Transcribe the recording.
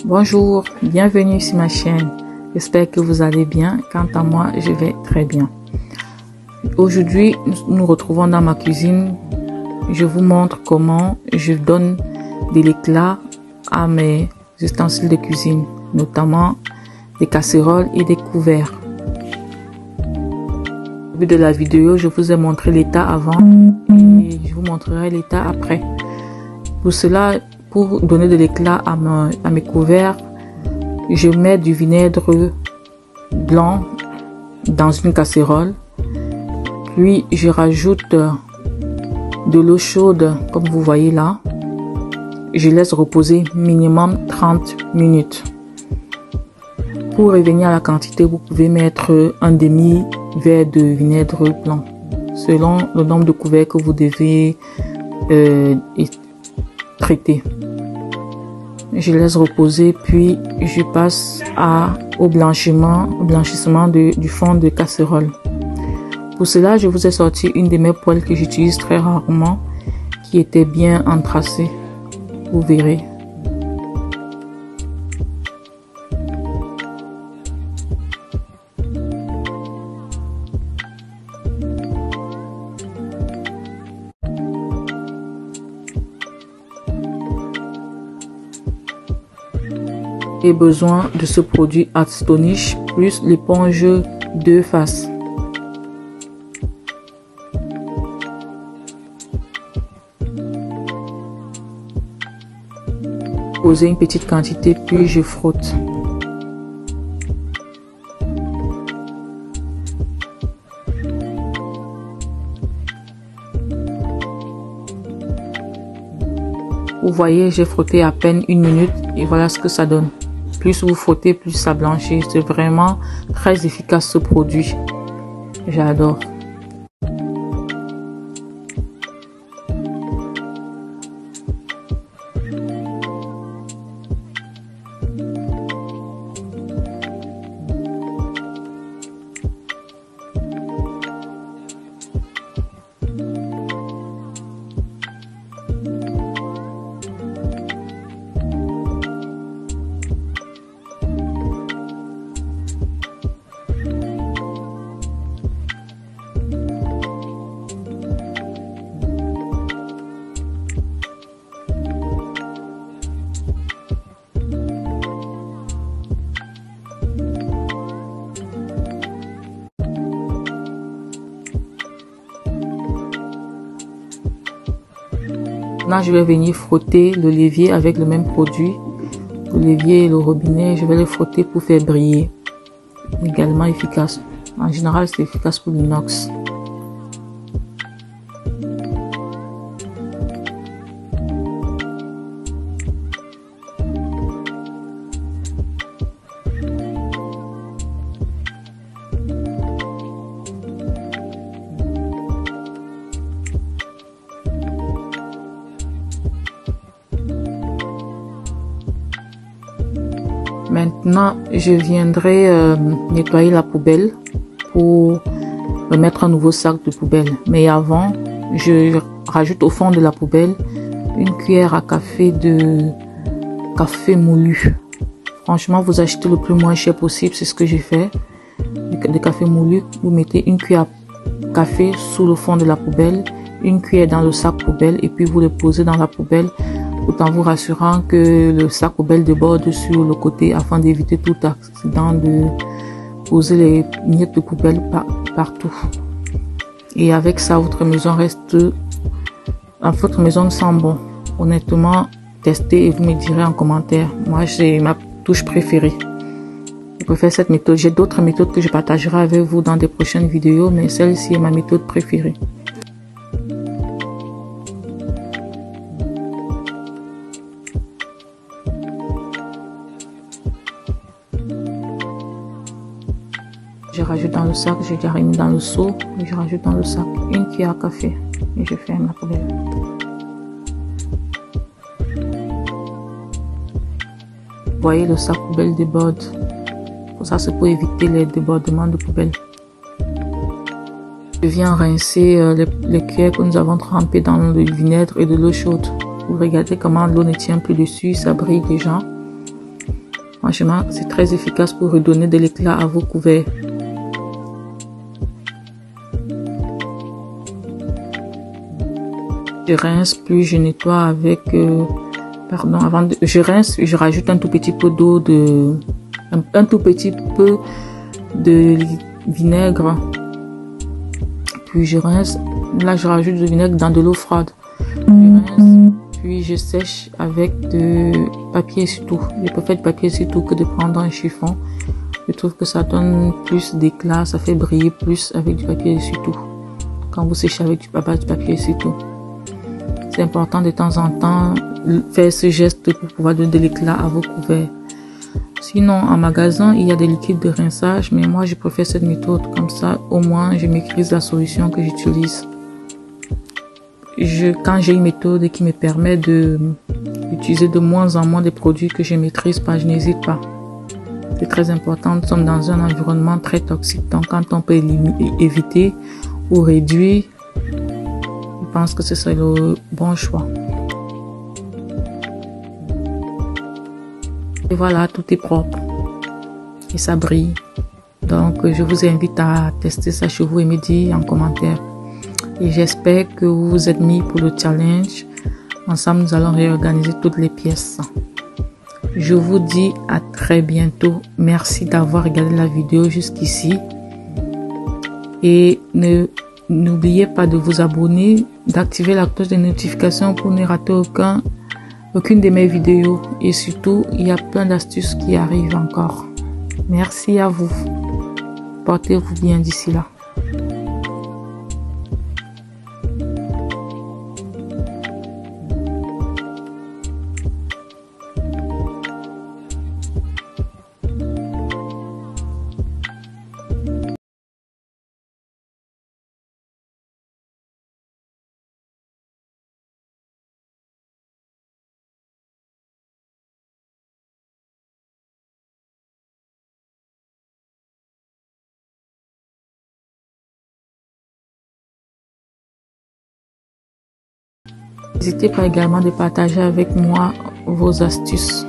Bonjour, bienvenue sur ma chaîne. J'espère que vous allez bien. Quant à moi, je vais très bien. Aujourd'hui, nous nous retrouvons dans ma cuisine. Je vous montre comment je donne de l'éclat à mes ustensiles de cuisine, notamment des casseroles et des couverts. Au début de la vidéo, je vous ai montré l'état avant et je vous montrerai l'état après. Pour cela, pour donner de l'éclat à mes couverts, je mets du vinaigre blanc dans une casserole. Puis je rajoute de l'eau chaude comme vous voyez là. Je laisse reposer minimum 30 minutes. Pour revenir à la quantité, vous pouvez mettre un demi-verre de vinaigre blanc selon le nombre de couverts que vous devez traiter. Je laisse reposer puis je passe au blanchissement du fond de casserole. Pour cela, je vous ai sorti une de mes poêles que j'utilise très rarement, qui était bien encrassée. Vous verrez. J'ai besoin de ce produit Astonish plus l'éponge 2 faces. Poser une petite quantité puis je frotte. Vous voyez, j'ai frotté à peine 1 minute et voilà ce que ça donne. Plus vous frottez, plus ça blanchit. C'est vraiment très efficace ce produit. J'adore. Là, je vais venir frotter le l'évier avec le même produit. L'évier et le robinet, je vais les frotter pour faire briller. Également efficace. En général, c'est efficace pour l'inox. Maintenant, je viendrai nettoyer la poubelle pour remettre un nouveau sac de poubelle. Mais avant, je rajoute au fond de la poubelle une cuillère à café de café moulu. Franchement, vous achetez le plus moins cher possible, c'est ce que j'ai fait. De café moulu, vous mettez une cuillère à café sous le fond de la poubelle, une cuillère dans le sac poubelle et puis vous le posez dans la poubelle, tout en vous rassurant que le sac poubelle déborde sur le côté afin d'éviter tout accident de poser les miettes de poubelle partout. Et avec ça, votre maison votre maison sent bon. Honnêtement, testez et vous me direz en commentaire. Moi, c'est ma touche préférée. Je préfère cette méthode. J'ai d'autres méthodes que je partagerai avec vous dans des prochaines vidéos, mais celle-ci est ma méthode préférée. Je rajoute dans le sac, j'ai déjà remis dans le seau, et je rajoute dans le sac une cuillère à café et je ferme la poubelle. Vous voyez, le sac poubelle déborde. Pour ça, c'est pour éviter les débordements de poubelle. Je viens rincer les cuillères que nous avons trempées dans le vinaigre et de l'eau chaude. Vous regardez comment l'eau ne tient plus dessus, ça brille déjà. Franchement, c'est très efficace pour redonner de l'éclat à vos couverts. Je rince, puis je nettoie avec... je rince, je rajoute un tout petit peu d'eau un tout petit peu de vinaigre. Puis je rince. Là, je rajoute du vinaigre dans de l'eau froide. Je rince, puis je sèche avec de papier essuie-tout. Je préfère du papier essuie-tout que de prendre un chiffon. Je trouve que ça donne plus d'éclat, ça fait briller plus avec du papier essuie-tout. Quand vous séchez avec du papier essuie-tout. C'est important de temps en temps faire ce geste pour pouvoir donner de l'éclat à vos couverts. Sinon, en magasin, il y a des liquides de rinçage, mais moi, je préfère cette méthode. Comme ça, au moins, je maîtrise la solution que j'utilise. Quand j'ai une méthode qui me permet d'utiliser de moins en moins de produits que je maîtrise pas, je n'hésite pas. C'est très important. Nous sommes dans un environnement très toxique. Donc, quand on peut éviter ou réduire, je pense que ce serait le bon choix. Et voilà, tout est propre. Et ça brille. Donc, je vous invite à tester ça chez vous et me dire en commentaire. Et j'espère que vous vous êtes mis pour le challenge. Ensemble, nous allons réorganiser toutes les pièces. Je vous dis à très bientôt. Merci d'avoir regardé la vidéo jusqu'ici. Et n'oubliez pas de vous abonner, d'activer la cloche de notification pour ne rater aucune de mes vidéos. Et surtout, il y a plein d'astuces qui arrivent encore. Merci à vous. Portez-vous bien d'ici là. N'hésitez pas également de partager avec moi vos astuces.